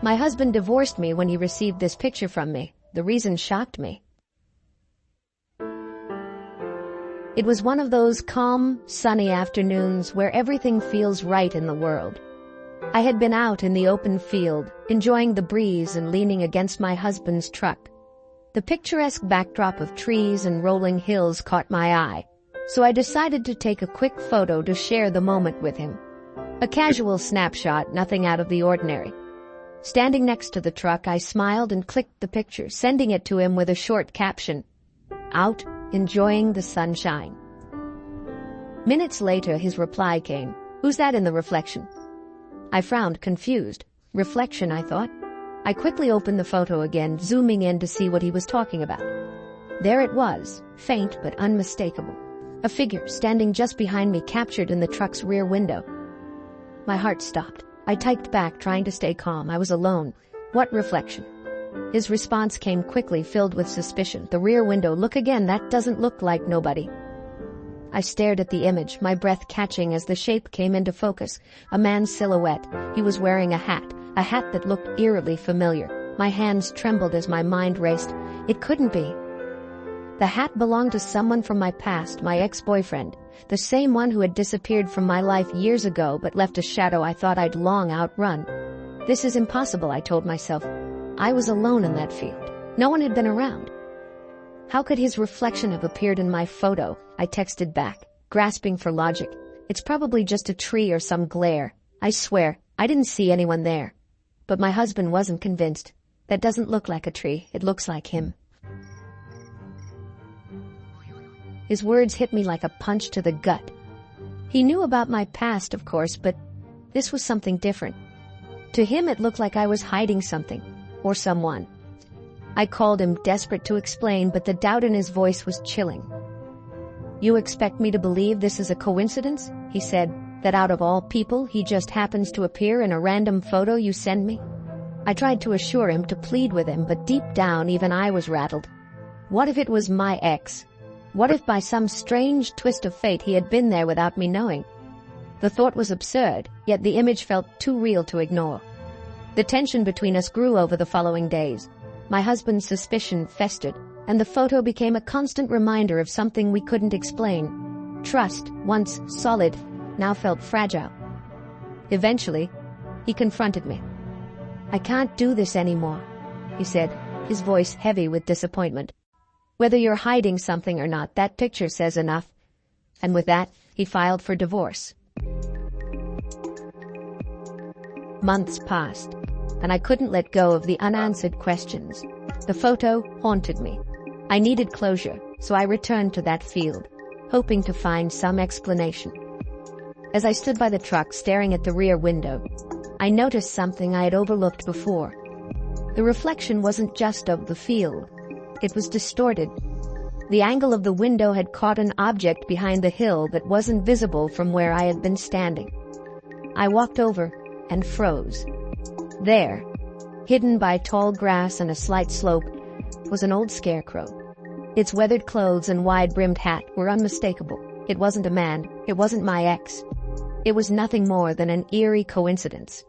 My husband divorced me when he received this picture from me. The reason shocked me. It was one of those calm, sunny afternoons where everything feels right in the world. I had been out in the open field, enjoying the breeze and leaning against my husband's truck. The picturesque backdrop of trees and rolling hills caught my eye, so I decided to take a quick photo to share the moment with him. A casual snapshot, nothing out of the ordinary. Standing next to the truck, I smiled and clicked the picture, sending it to him with a short caption, "Out, enjoying the sunshine." Minutes later, his reply came, "Who's that in the reflection?" I frowned, confused. Reflection, I thought. I quickly opened the photo again, zooming in to see what he was talking about. There it was, faint but unmistakable. A figure standing just behind me, captured in the truck's rear window. My heart stopped. I typed back, trying to stay calm. I was alone. What reflection? His response came quickly, filled with suspicion. "The rear window. Look again. That doesn't look like nobody." I stared at the image, my breath catching as the shape came into focus. A man's silhouette. He was wearing a hat that looked eerily familiar. My hands trembled as my mind raced. It couldn't be. The hat belonged to someone from my past, my ex-boyfriend, the same one who had disappeared from my life years ago but left a shadow I thought I'd long outrun. This is impossible, I told myself. I was alone in that field. No one had been around. How could his reflection have appeared in my photo? I texted back, grasping for logic. It's probably just a tree or some glare. I swear, I didn't see anyone there. But my husband wasn't convinced. That doesn't look like a tree. It looks like him. His words hit me like a punch to the gut. He knew about my past, of course, but this was something different. To him, it looked like I was hiding something, or someone. I called him, desperate to explain, but the doubt in his voice was chilling. "You expect me to believe this is a coincidence?" he said, "that out of all people, he just happens to appear in a random photo you send me?" I tried to assure him, to plead with him, but deep down, even I was rattled. What if it was my ex? What if by some strange twist of fate he had been there without me knowing? The thought was absurd, yet the image felt too real to ignore. The tension between us grew over the following days. My husband's suspicion festered, and the photo became a constant reminder of something we couldn't explain. Trust, once solid, now felt fragile. Eventually, he confronted me. "I can't do this anymore," he said, his voice heavy with disappointment. "Whether you're hiding something or not, that picture says enough." And with that, he filed for divorce. Months passed, and I couldn't let go of the unanswered questions. The photo haunted me. I needed closure, so I returned to that field, hoping to find some explanation. As I stood by the truck, staring at the rear window, I noticed something I had overlooked before. The reflection wasn't just of the field. It was distorted. The angle of the window had caught an object behind the hill that wasn't visible from where I had been standing. I walked over and froze. There, hidden by tall grass and a slight slope, was an old scarecrow. Its weathered clothes and wide-brimmed hat were unmistakable. It wasn't a man. It wasn't my ex. It was nothing more than an eerie coincidence.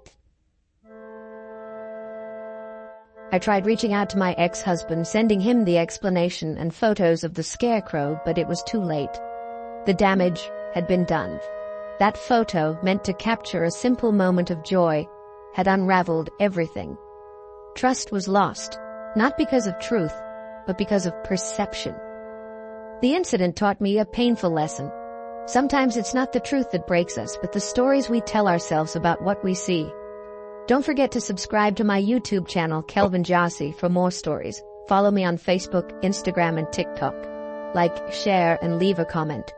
I tried reaching out to my ex-husband, sending him the explanation and photos of the scarecrow, but it was too late. The damage had been done. That photo, meant to capture a simple moment of joy, had unraveled everything. Trust was lost, not because of truth, but because of perception. The incident taught me a painful lesson. Sometimes it's not the truth that breaks us, but the stories we tell ourselves about what we see. Don't forget to subscribe to my YouTube channel, Kelvin Jossi, for more stories. Follow me on Facebook, Instagram, and TikTok. Like, share, and leave a comment.